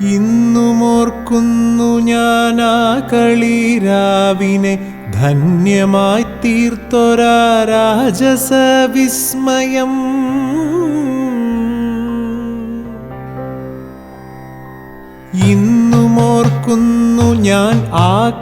ഇന്നുമോർക്കുന്നു ഞാനാ കളിരാവിനെ ധന്യമായി തീർത്തൊരാ രാജസവിസ്മയം. ഇന്നുമോർക്കുന്നു ഞാൻ ആ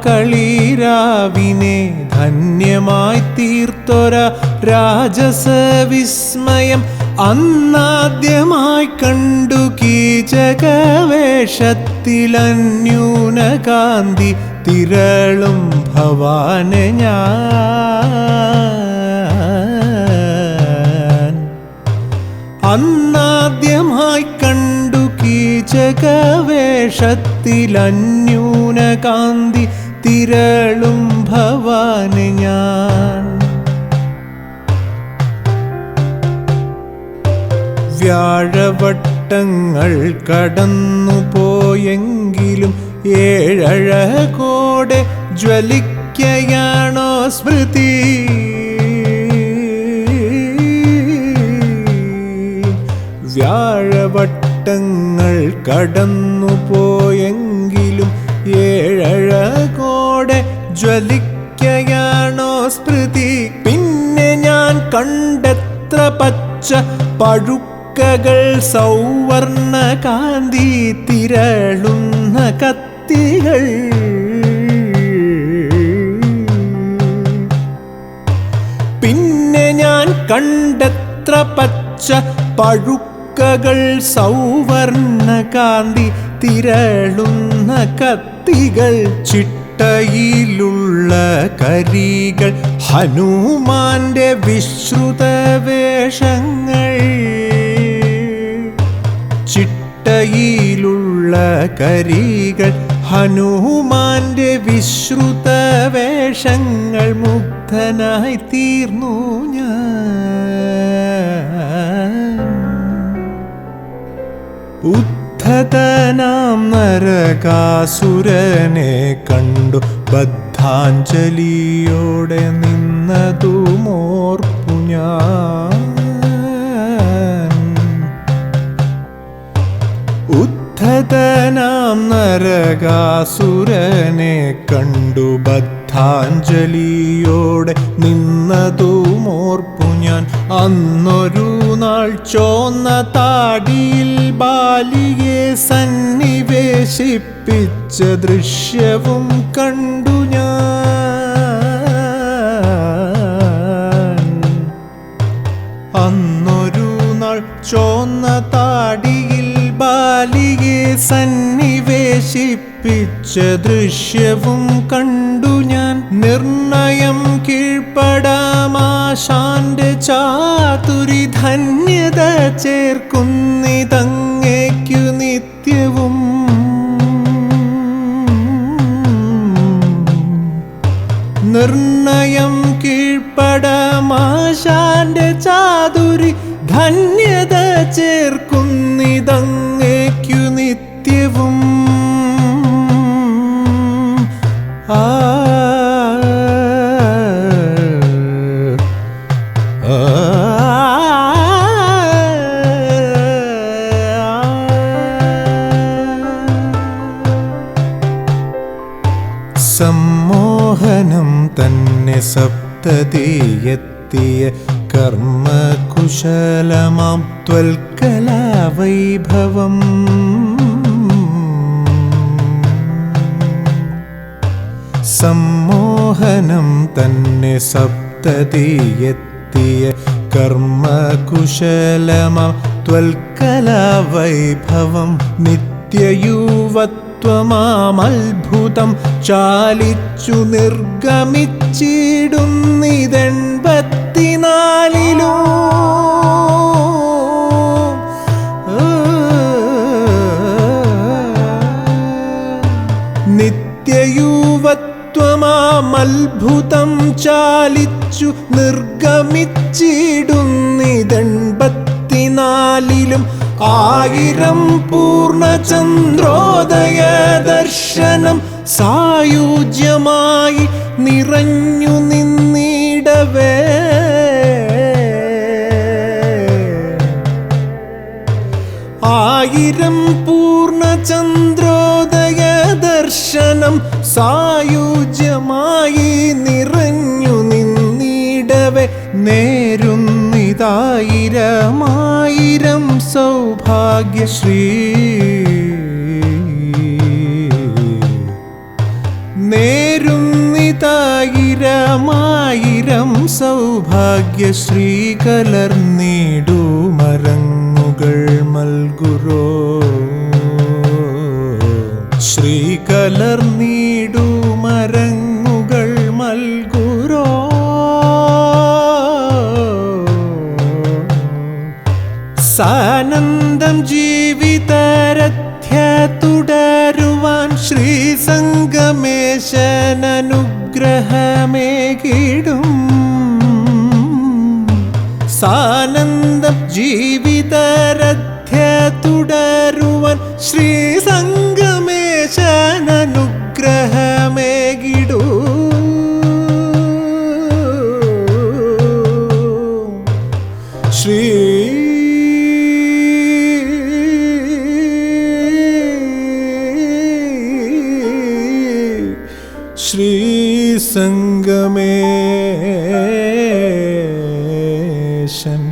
കളിരാവിനെ ധന്യമായി തീർത്തൊരാ രാജസവിസ്മയം. അന്നാദ്യമായി കണ്ടു കീചകവേഷത്തിലന്യൂനകാന്തി തിരളും ഭവാനെ ഞാൻ. അന്നാദ്യമായി കണ്ടു കീചകവേഷത്തിലന്യൂനകാന്തി തിരളും ഭവാനെ ഞാൻ. വ്യാഴവട്ടങ്ങൾ കടന്നുപോയെങ്കിലും ഏഴഴകോടെ ജ്വലിക്കയാണോ സ്മൃതി. വ്യാഴവട്ടങ്ങൾ കടന്നുപോയെങ്കിലും ഏഴഴകോടെ ജ്വലിക്കയാണോ സ്മൃതി. പിന്നെ ഞാൻ കണ്ടെത്ര പച്ച പഴുക്കകൾ സൗവർണ കാന്തി തിരളുന്ന കത്തികൾ. പിന്നെ ഞാൻ കണ്ടെത്ര പച്ച പഴുക്കകൾ സൗവർണ കാന്തി തിരളുന്ന കത്തികൾ. ചിട്ടയിലുള്ള കരികൾ ഹനുമാന്റെ വിശ്രുത വേഷങ്ങൾ. ചിട്ടയിലുള്ള കരികൾ ഹനുമാന്റെ വിശ്രുത വേഷങ്ങൾ. മുഗ്ധനായി തീർന്നു ഞാൻ. ഉദ്ധതനാം നരകാസുരനെ കണ്ടു ബദ്ധാഞ്ജലിയോടെ നിന്നതുമോർപ്പു ഞാൻ. ഉദ്ധതനാം നരകാസുരനെ കണ്ടു ബദ്ധാഞ്ജലിയോടെ നിന്നതുമോർപ്പു ഞാൻ. അന്നൊരു നാൾ ചോന്ന താടിയിൽ ബാലിയെ സന്നിവേശിപ്പിച്ച ദൃശ്യവും കണ്ടു ഞാൻ. അന്നൊരു നാൾ ചോന്ന താടിയിൽ ബാലിയെ സന്നിവേശിപ്പിച്ച ദൃശ്യവും കണ്ടു ഞാൻ. നിർണയം കീഴ്പ്പെടാമാശാന്റെ ചാതുരി ധന്യത ചേർക്കുന്നിതങ്ങേക്കു നിത്യവും. നിർണയം കീഴ്പ്പെടാമാശാന്റെ ചാതുരി ധന്യത ചേർക്കുന്നിതങ്ങേക്കു നിത്യവും. സമ്മോഹനം തന്നെ സപ്തതിയെത്തിയ കർമ്മകുശലമാം ത്വൽകലാവൈഭവം. സമ്മോഹനം തന്നെ സപ്തതിയെത്തിയ കർമ്മകുശലമാം ത്വൽകലാവൈഭവം. നിത്യയുവത്വമാമത്ഭുതം ചാലിച്ചു നിർഗമിച്ചിടുന്നിതെൺപത്തിനാലിലും. നിത്യയുവത്വമാമത്ഭുതം ചാലിച്ചു നിർഗമിച്ചിടുന്നിതെൺപത്തിനാലിലും. 1000 പൂർണ്ണചന്ദ്രോദയ ദർശനം സായുജ്യമായി നിറഞ്ഞു നിന്നിടവേ. 1000 പൂർണ്ണചന്ദ്ര സായുജ്യമായി നിറഞ്ഞു നിന്നിടവേ നേരുന്നിതായിരമായിരം സൗഭാഗ്യശ്രീ നേരുന്നിതായിരമായിരം സൗഭാഗ്യശ്രീ കലർന്നിടൂ മരങ്ങുകൾ മൽകുരോ ശ്രീ കലർന്നിടൂ മരങ്ങുകൾ മൽകുരോ സാനന്ദം ജീവിതരഥ്യ തുടരുവാൻ ശ്രീ സംഗമേശനനുഗ്രഹമേകിടും സാനന്ദം ജീവിതരഥ്യ തുടരുവാൻ ശ്രീ സംഗമേശനനുഗ്രഹമേകിടും ശ്രീ ശ്രീ സംഗമേശൻ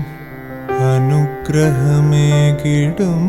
അനുഗ്രഹമേകിടും